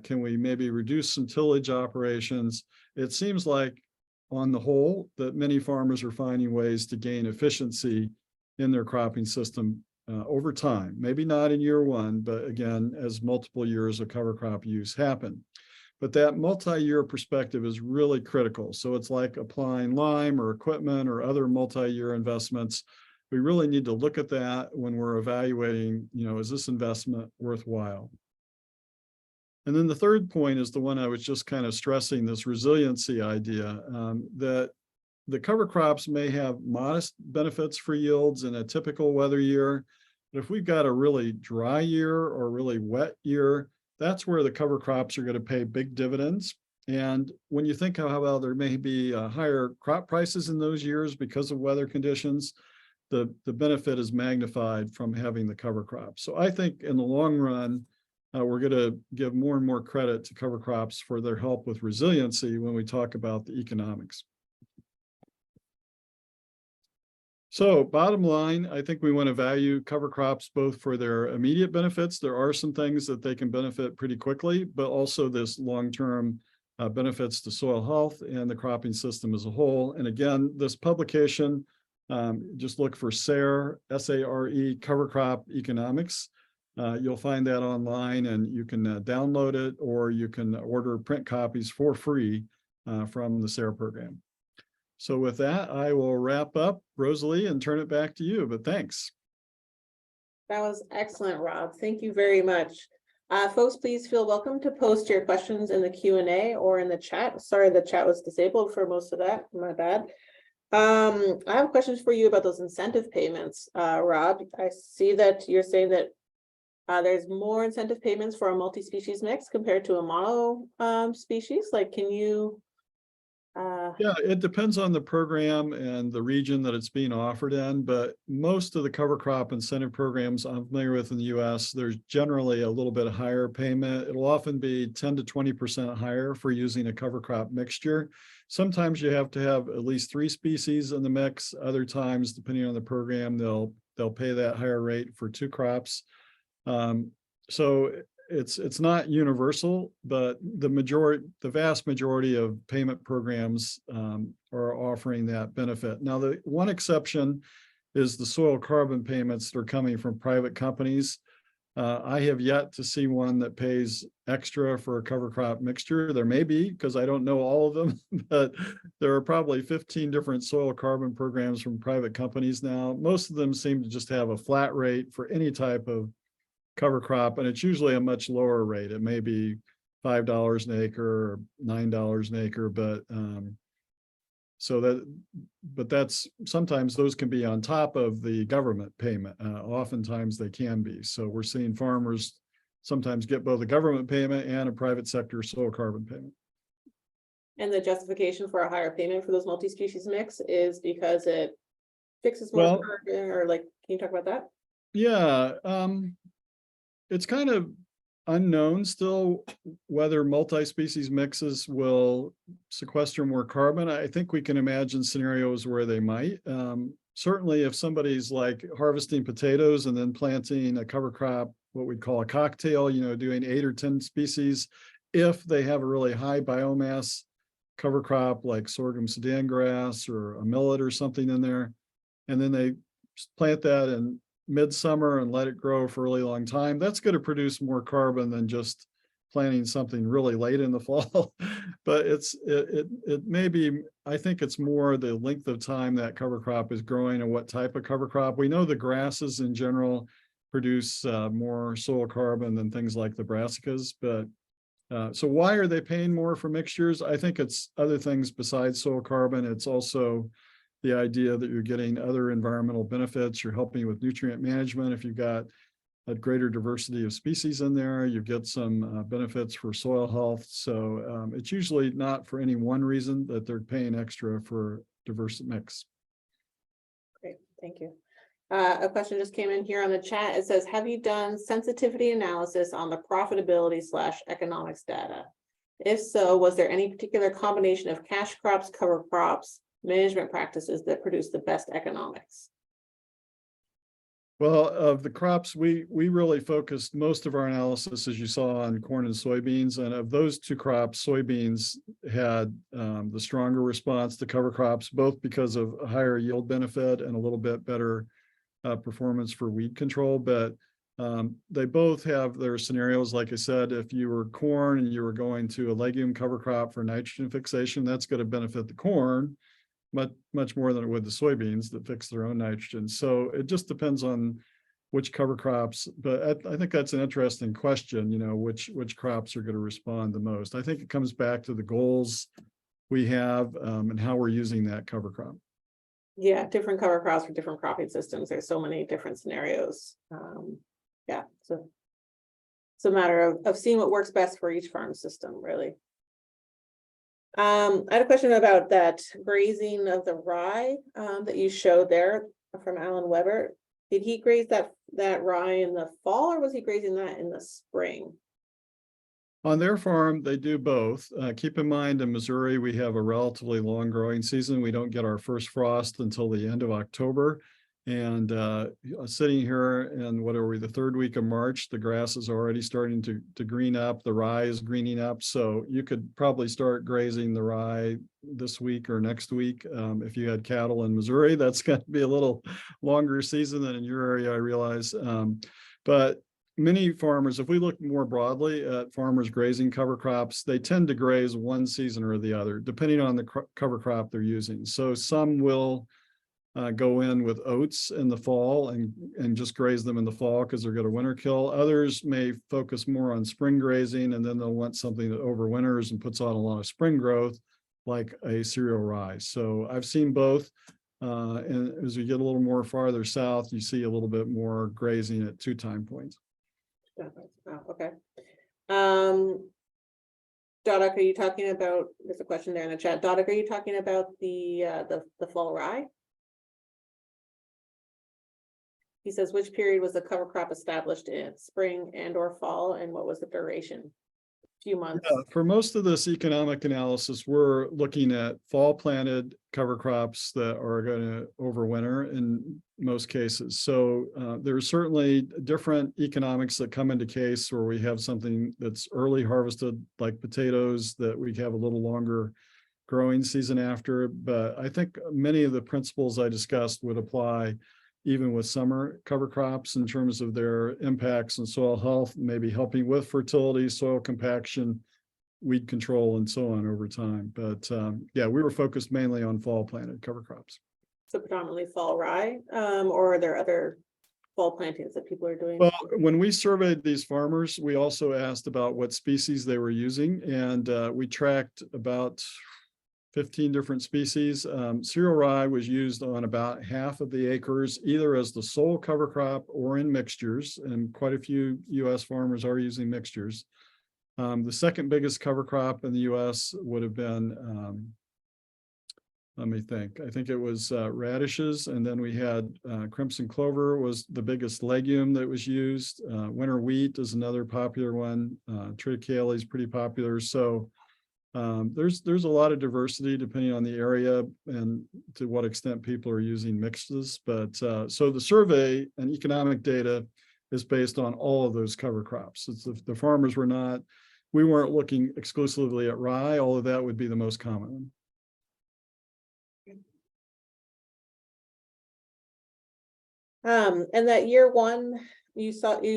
Can we maybe reduce some tillage operations? It seems like on the whole that many farmers are finding ways to gain efficiency in their cropping system over time, maybe not in year one, but again, as multiple years of cover crop use happen. But that multi-year perspective is really critical. So it's like applying lime or equipment or other multi-year investments. We really need to look at that when we're evaluating, is this investment worthwhile? And then the third point is the one I was just kind of stressing, this resiliency idea, that the cover crops may have modest benefits for yields in a typical weather year, but if we've got a really dry year or really wet year, that's where the cover crops are going to pay big dividends. And when you think how well there may be higher crop prices in those years because of weather conditions, the benefit is magnified from having the cover crop. So I think in the long run, we're going to give more and more credit to cover crops for their help with resiliency when we talk about the economics. So bottom line, I think we want to value cover crops both for their immediate benefits. There are some things that they can benefit pretty quickly, but also this long-term benefits to soil health and the cropping system as a whole. And again, this publication, just look for SARE, S-A-R-E, cover crop economics. You'll find that online and you can download it, or you can order print copies for free from the SARE program. So with that, I will wrap up, Rosalie, and turn it back to you, but thanks. That was excellent, Rob. Thank you very much. Folks, please feel welcome to post your questions in the Q&A or in the chat. Sorry, the chat was disabled for most of that, my bad. I have questions for you about those incentive payments, Rob. I see that you're saying that there's more incentive payments for a multi-species mix compared to a mono species. Like, can you Yeah, it depends on the program and the region that it's being offered in, but most of the cover crop incentive programs I'm familiar with in the US, there's generally a little bit higher payment. It'll often be 10 to 20% higher for using a cover crop mixture. Sometimes you have to have at least 3 species in the mix. Other times, depending on the program, they'll pay that higher rate for 2 crops. So it's not universal, but the vast majority of payment programs are offering that benefit. Now, the one exception is the soil carbon payments that are coming from private companies. I have yet to see one that pays extra for a cover crop mixture. There may be, because I don't know all of them, but there are probably 15 different soil carbon programs from private companies now. Most of them seem to just have a flat rate for any type of cover crop, and it's usually a much lower rate. It may be $5 an acre or $9 an acre, but that's sometimes those can be on top of the government payment. Oftentimes they can be. So we're seeing farmers sometimes get both a government payment and a private sector soil carbon payment. and the justification for a higher payment for those multi-species mix is because it fixes more carbon, or like, can you talk about that? Yeah, it's kind of unknown still whether multi-species mixes will sequester more carbon. I think we can imagine scenarios where they might. Certainly if somebody's like harvesting potatoes and then planting a cover crop, what we'd call a cocktail, doing 8 or 10 species, if they have a really high biomass cover crop like sorghum Sudan grass or a millet or something in there, and then they plant that in midsummer and let it grow for a really long time, that's going to produce more carbon than just planting something really late in the fall. But it may be, I think it's more the length of time that cover crop is growing and what type of cover crop. We know the grasses in general produce more soil carbon than things like the brassicas, but So why are they paying more for mixtures? I think it's other things besides soil carbon. It's also the idea that you're getting other environmental benefits. You're helping with nutrient management. If you've got a greater diversity of species in there, you get some benefits for soil health. So it's usually not for any one reason that they're paying extra for diverse mix. Great, thank you. A question just came in here on the chat. It says, have you done sensitivity analysis on the profitability / economics data? If so, was there any particular combination of cash crops, cover crops, management practices that produce the best economics? Well, of the crops, we really focused most of our analysis, as you saw, on corn and soybeans. And of those two crops, soybeans had the stronger response to cover crops, both because of a higher yield benefit and a little bit better performance for weed control. But they both have their scenarios. Like I said, if you were corn and you were going to a legume cover crop for nitrogen fixation, that's going to benefit the corn much more than it would the soybeans that fix their own nitrogen. So it just depends on which cover crops. But I think that's an interesting question, you know, which crops are going to respond the most. I think it comes back to the goals we have and how we're using that cover crop. Yeah, different cover crops for different cropping systems. There's so many different scenarios. Yeah, so it's a matter of seeing what works best for each farm system, really. I had a question about that grazing of the rye that you showed there from Alan Weber. Did he graze that rye in the fall, or was he grazing that in the spring? On their farm, they do both. Keep in mind, in Missouri, we have a relatively long growing season. We don't get our first frost until the end of October. And sitting here in, what are we, the third week of March, the grass is already starting to green up. The rye is greening up. So you could probably start grazing the rye this week or next week. If you had cattle in Missouri, that's going to be a little longer season than in your area, I realize. But many farmers, if we look more broadly at farmers grazing cover crops, they tend to graze one season or the other, depending on the cover crop they're using. So some will go in with oats in the fall and just graze them in the fall because they're going to winter kill. Others may focus more on spring grazing, and then they'll want something that overwinters and puts on a lot of spring growth, like a cereal rye. So I've seen both. And as we get a little more farther south, you see a little bit more grazing at 2 time points. Oh, okay. Dodok, are you talking about, there's a question there in the chat. Dodok, are you talking about the fall rye? He says, which period was the cover crop established in, spring and or fall, and what was the duration? Few months. Yeah, for most of this economic analysis, we're looking at fall planted cover crops that are going to overwinter in most cases. So there's certainly different economics that come into case where we have something that's early harvested, like potatoes, that we have a little longer growing season after. But I think many of the principles I discussed would apply even with summer cover crops in terms of their impacts on soil health, maybe helping with fertility, soil compaction, weed control, and so on over time. But yeah, we were focused mainly on fall planted cover crops. So predominantly fall rye, or are there other fall plantings that people are doing? Well, when we surveyed these farmers, we also asked about what species they were using, and we tracked about 15 different species. Cereal rye was used on about half of the acres, either as the sole cover crop or in mixtures, and quite a few U.S. farmers are using mixtures. The second biggest cover crop in the U.S. would have been, let me think, I think it was radishes, and then we had crimson clover was the biggest legume that was used. Winter wheat is another popular one. Triticale is pretty popular. So there's a lot of diversity depending on the area and to what extent people are using mixes. But so the survey and economic data is based on all of those cover crops. It's the farmers we weren't looking exclusively at rye, although that would be the most common one. And that year one, you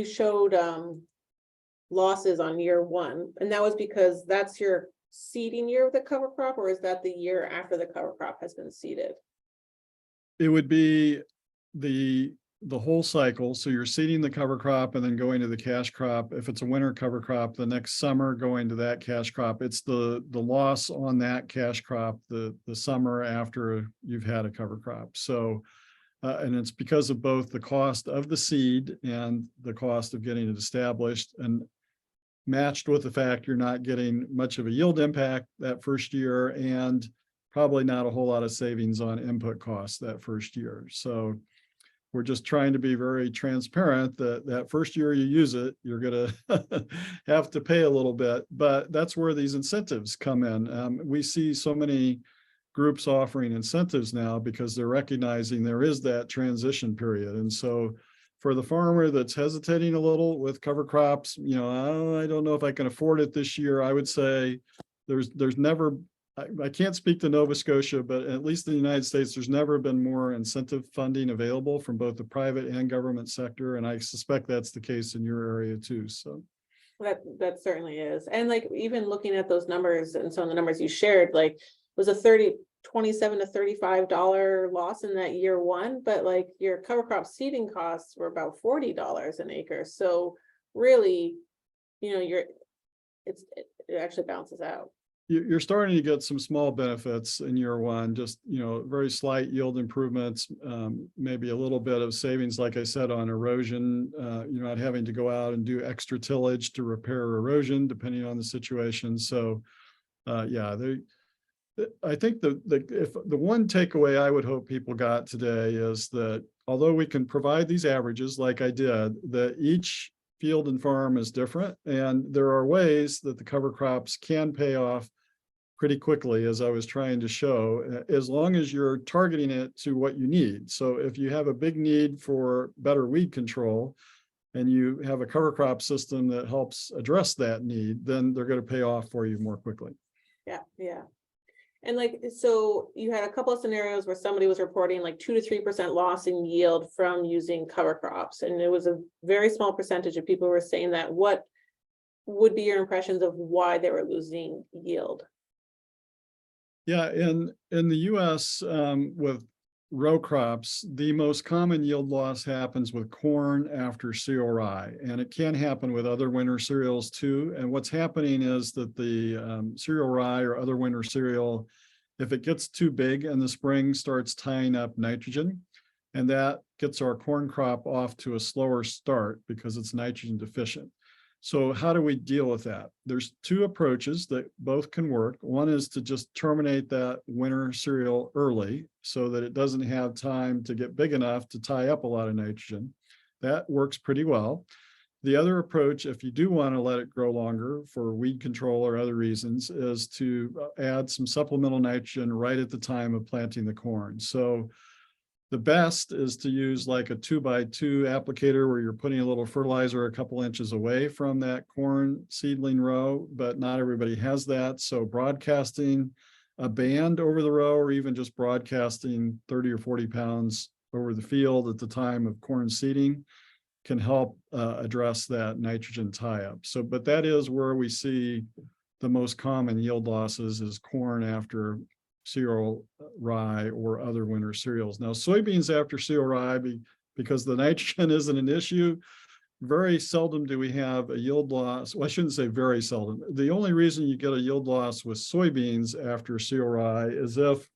showed losses on year one, and that was because that's your seeding year of the cover crop, or is that the year after the cover crop has been seeded? It would be the the whole cycle. So you're seeding the cover crop and then going to the cash crop. If it's a winter cover crop, the next summer going to that cash crop. It's the loss on that cash crop the summer after you've had a cover crop. So and it's because of both the cost of the seed and the cost of getting it established, and matched with the fact you're not getting much of a yield impact that first year, and probably not a whole lot of savings on input costs that first year. So we're just trying to be very transparent that that first year you use it, you're going to have to pay a little bit, but that's where these incentives come in. We see so many groups offering incentives now because they're recognizing there is that transition period. And so for the farmer that's hesitating a little with cover crops, you know, oh, I don't know if I can afford it this year, I would say there's never, I can't speak to Nova Scotia, but at least in the United States, there's never been more incentive funding available from both the private and government sector. And I suspect that's the case in your area too. So that certainly is. And like, even looking at those numbers and some of the numbers you shared, like it was a $27 to $35 loss in that year one, but like your cover crop seeding costs were about $40 an acre. So really, you know, it actually bounces out. You're starting to get some small benefits in year one, just, you know, very slight yield improvements, maybe a little bit of savings, like I said, on erosion. You're not having to go out and do extra tillage to repair erosion, depending on the situation. So yeah, I think if the one takeaway I would hope people got today is that although we can provide these averages like I did, that each field and farm is different, and there are ways that the cover crops can pay off pretty quickly, as I was trying to show, as long as you're targeting it to what you need. So if you have a big need for better weed control and you have a cover crop system that helps address that need, then they're going to pay off for you more quickly. Yeah, yeah. And like, so you had a couple of scenarios where somebody was reporting like 2 to 3% loss in yield from using cover crops. And it was a very small percentage of people who were saying that. What would be your impressions of why they were losing yield? Yeah, in the US, with row crops, the most common yield loss happens with corn after cereal rye, and it can happen with other winter cereals too. And what's happening is that the cereal rye or other winter cereal, if it gets too big in the spring, starts tying up nitrogen, and that gets our corn crop off to a slower start because it's nitrogen deficient. So how do we deal with that? There's two approaches that both can work. One is to just terminate that winter cereal early so that it doesn't have time to get big enough to tie up a lot of nitrogen. That works pretty well. The other approach, if you do want to let it grow longer for weed control or other reasons, is to add some supplemental nitrogen right at the time of planting the corn. So the best is to use like a 2x2 applicator where you're putting a little fertilizer a couple inches away from that corn seedling row, but not everybody has that. So broadcasting a band over the row, or even just broadcasting 30 or 40 pounds over the field at the time of corn seeding, can help address that nitrogen tie-up. So, but that is where we see the most common yield losses, is corn after cereal rye or other winter cereals. Now, soybeans after cereal rye, because the nitrogen isn't an issue, very seldom do we have a yield loss. Well, I shouldn't say very seldom. The only reason you get a yield loss with soybeans after cereal rye is if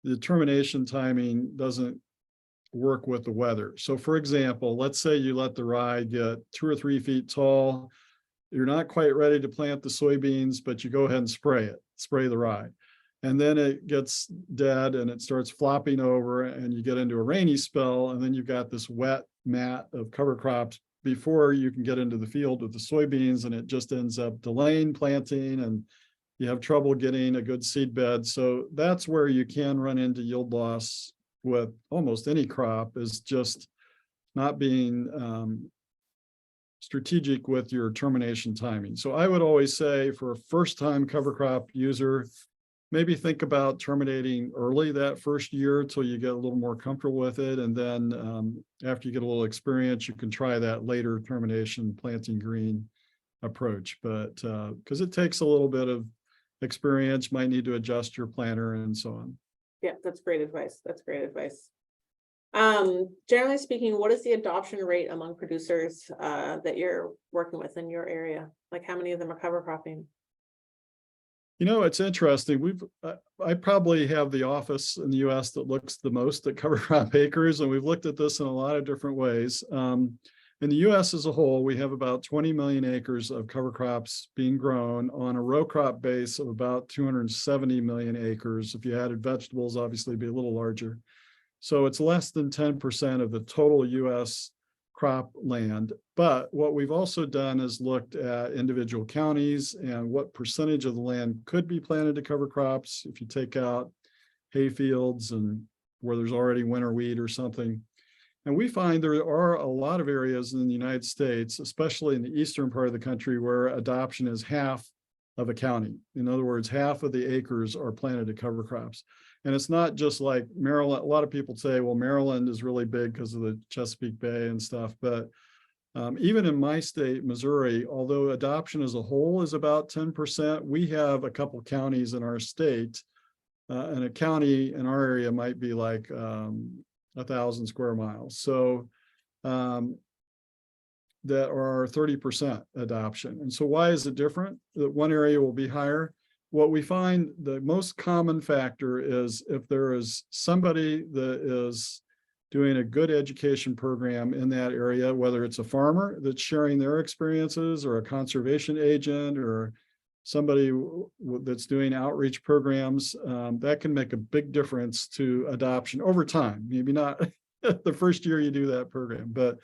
the termination timing doesn't work with the weather. So for example, let's say you let the rye get 2 or 3 feet tall. You're not quite ready to plant the soybeans, but you go ahead and spray the rye. And then it gets dead and it starts flopping over, and you get into a rainy spell, and then you've got this wet mat of cover crops before you can get into the field with the soybeans, and it just ends up delaying planting, and you have trouble getting a good seed bed. So that's where you can run into yield loss with almost any crop, is just not being strategic with your termination timing. So I would always say, for a first-time cover crop user, maybe think about terminating early that first year till you get a little more comfortable with it. And then after you get a little experience, you can try that later termination planting green approach. But because it takes a little bit of experience, might need to adjust your planter and so on. Yeah, that's great advice. That's great advice. Generally speaking, what is the adoption rate among producers that you're working with in your area? Like how many of them are cover cropping? You know, it's interesting. I probably have the office in the US that looks the most at cover crop acres, and we've looked at this in a lot of different ways. In the US as a whole, we have about 20 million acres of cover crops being grown on a row crop base of about 270 million acres. If you added vegetables, obviously it'd be a little larger. So it's less than 10% of the total US crop land. But what we've also done is looked at individual counties and what percentage of the land could be planted to cover crops if you take out hay fields and where there's already winter wheat or something. And we find there are a lot of areas in the United States, especially in the eastern part of the country, where adoption is half of a county. In other words, half of the acres are planted to cover crops. And it's not just like Maryland. A lot of people say, well, Maryland is really big because of the Chesapeake Bay and stuff. But even in my state, Missouri, although adoption as a whole is about 10%, we have a couple counties in our state. And a county in our area might be like 1,000 square miles. So that are 30% adoption. And so why is it different? That one area will be higher. What we find the most common factor is if there is somebody that is doing a good education program in that area, whether it's a farmer that's sharing their experiences or a conservation agent or somebody that's doing outreach programs, that can make a big difference to adoption over time. Maybe not the first year you do that program, but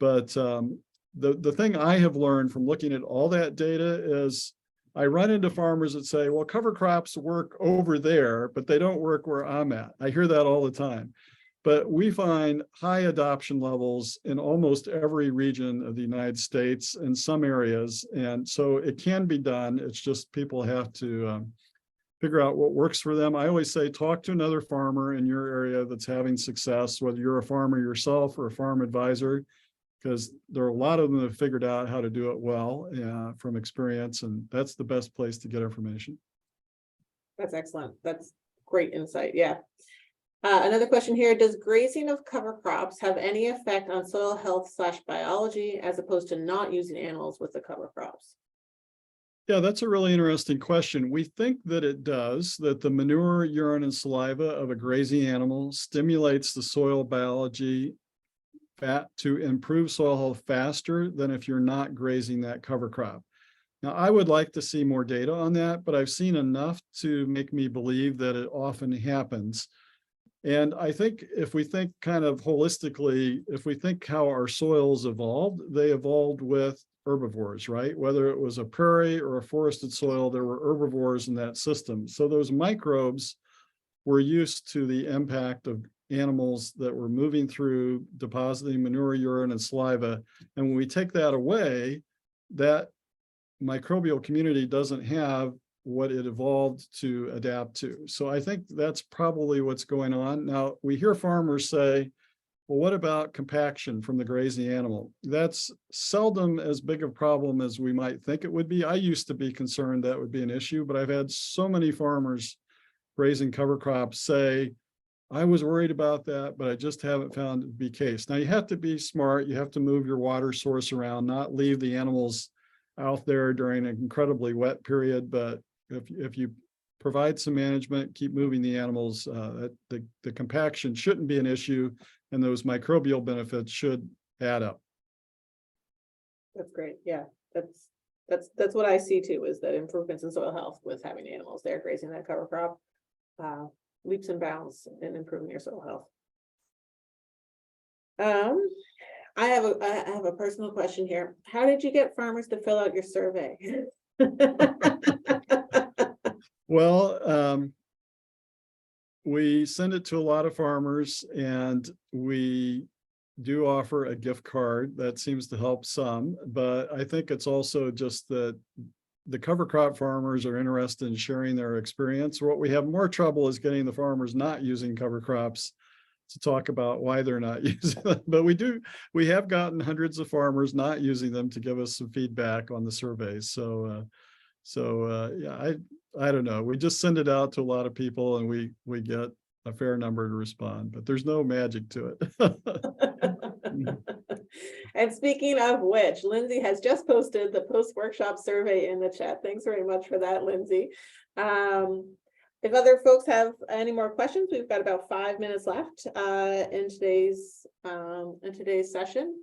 the thing I have learned from looking at all that data is I run into farmers that say, well, cover crops work over there, but they don't work where I'm at. I hear that all the time. But we find high adoption levels in almost every region of the United States in some areas. And so it can be done. It's just people have to figure out what works for them. I always say, talk to another farmer in your area that's having success, whether you're a farmer yourself or a farm advisor, because there are a lot of them that have figured out how to do it well from experience. And that's the best place to get information. That's excellent. That's great insight. Yeah. Another question here, does grazing of cover crops have any effect on soil health / biology as opposed to not using animals with the cover crops? Yeah, that's a really interesting question. We think that it does, that the manure, urine, and saliva of a grazing animal stimulates the soil biology to improve soil health faster than if you're not grazing that cover crop. Now, I would like to see more data on that, but I've seen enough to make me believe that it often happens. And I think if we think kind of holistically, if we think how our soils evolved, they evolved with herbivores, right? Whether it was a prairie or a forested soil, there were herbivores in that system. So those microbes were used to the impact of animals that were moving through, depositing manure, urine, and saliva. And when we take that away, that microbial community doesn't have what it evolved to adapt to. So I think that's probably what's going on. Now, we hear farmers say, well, what about compaction from the grazing animal? That's seldom as big a problem as we might think it would be. I used to be concerned that would be an issue, but I've had so many farmers grazing cover crops say, I was worried about that, but I just haven't found it to be the case. Now, you have to be smart. You have to move your water source around, not leave the animals out there during an incredibly wet period. But if you provide some management, keep moving the animals, the compaction shouldn't be an issue, and those microbial benefits should add up. That's great. Yeah, that's what I see too, is that improvements in soil health with having animals there grazing that cover crop, leaps and bounds in improving your soil health. I have a personal question here. How did you get farmers to fill out your survey? Well, we send it to a lot of farmers, and we do offer a gift card that seems to help some, but I think it's also just that the cover crop farmers are interested in sharing their experience. What we have more trouble is getting the farmers not using cover crops to talk about why they're not using them. But we have gotten hundreds of farmers not using them to give us some feedback on the surveys. So yeah, I don't know. We just send it out to a lot of people, and we get a fair number to respond, but there's no magic to it. And speaking of which, Lindsay has just posted the post-workshop survey in the chat. Thanks very much for that, Lindsay. If other folks have any more questions, we've got about 5 minutes left in today's session.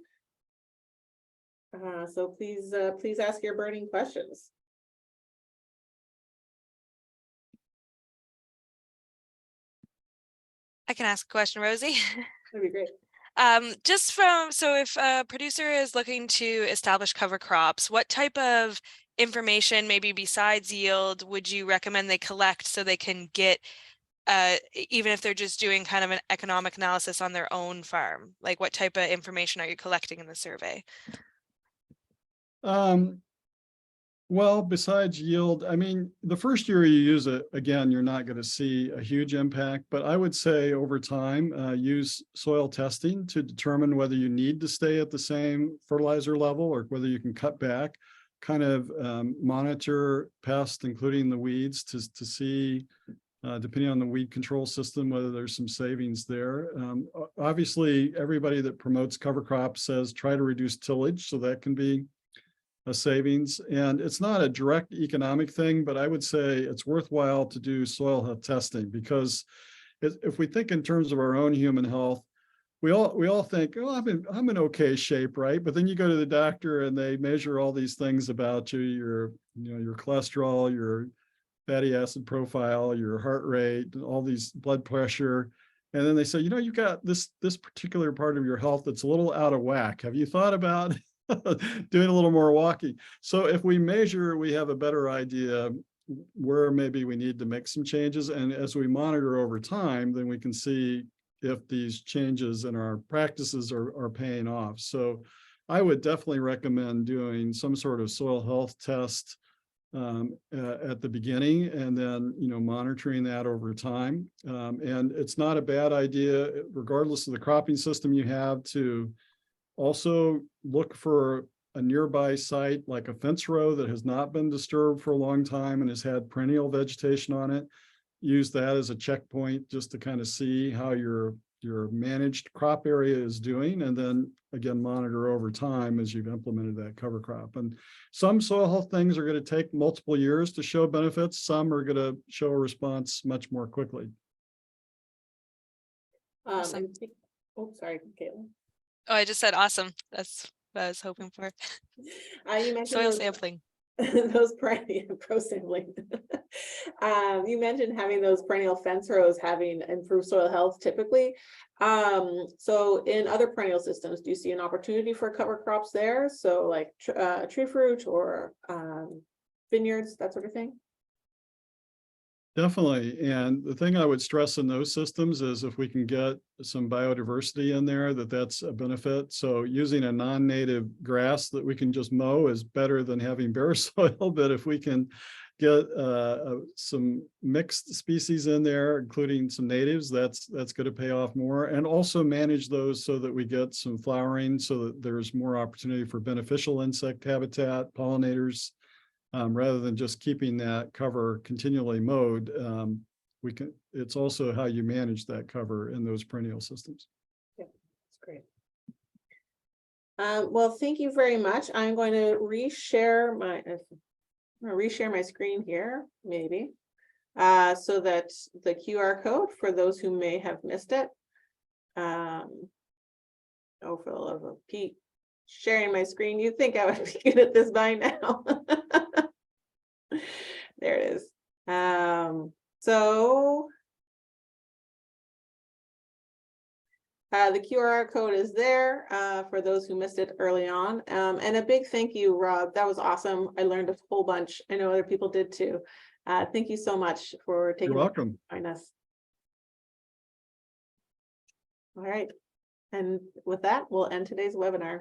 So please ask your burning questions. I can ask a question, Rosie. That'd be great. So if a producer is looking to establish cover crops, what type of information, maybe besides yield, would you recommend they collect so they can get, even if they're just doing kind of an economic analysis on their own farm? Like, what type of information are you collecting in the survey? Well, besides yield, I mean, the first year you use it, again, you're not going to see a huge impact, but I would say over time, use soil testing to determine whether you need to stay at the same fertilizer level or whether you can cut back, kind of monitor pests, including the weeds, to see, depending on the weed control system, whether there's some savings there. Obviously, everybody that promotes cover crops says try to reduce tillage, so that can be a savings. And it's not a direct economic thing, but I would say it's worthwhile to do soil health testing, because if we think in terms of our own human health, we all think, oh, I'm in okay shape, right? But then you go to the doctor and they measure all these things about you, your cholesterol, your fatty acid profile, your heart rate, all these blood pressure. And then they say, you've got this particular part of your health that's a little out of whack. Have you thought about doing a little more walking? So if we measure, we have a better idea where maybe we need to make some changes. And as we monitor over time, then we can see if these changes in our practices are paying off. So I would definitely recommend doing some sort of soil health test at the beginning, and then monitoring that over time. And it's not a bad idea, regardless of the cropping system you have, to also look for a nearby site like a fence row that has not been disturbed for a long time and has had perennial vegetation on it. Use that as a checkpoint just to kind of see how your managed crop area is doing, and then again monitor over time as you've implemented that cover crop. And some soil health things are going to take multiple years to show benefits. Some are going to show a response much more quickly. Awesome. Oh, sorry, Caitlin. Oh, I just said awesome. That's what I was hoping for. You mentioned soil sampling. Those perennial pro sampling. You mentioned having those perennial fence rows having improved soil health typically. So in other perennial systems, do you see an opportunity for cover crops there? So like tree fruit or vineyards, that sort of thing? Definitely. And the thing I would stress in those systems is if we can get some biodiversity in there, that's a benefit. So using a non-native grass that we can just mow is better than having bare soil. But if we can get some mixed species in there, including some natives, that's going to pay off more. And also manage those so that we get some flowering, so that there's more opportunity for beneficial insect habitat, pollinators. Rather than just keeping that cover continually mowed, it's also how you manage that cover in those perennial systems. Yeah, that's great. Well, thank you very much. I'm going to reshare my screen here, maybe, so that the QR code for those who may have missed it. Oh, for the love of Pete, sharing my screen. You'd think I would be good at this by now. There it is. So the QR code is there for those who missed it early on. And a big thank you, Rob. That was awesome. I learned a whole bunch. I know other people did too. Thank you so much for taking You're welcome. Join us. All right. And with that, we'll end today's webinar.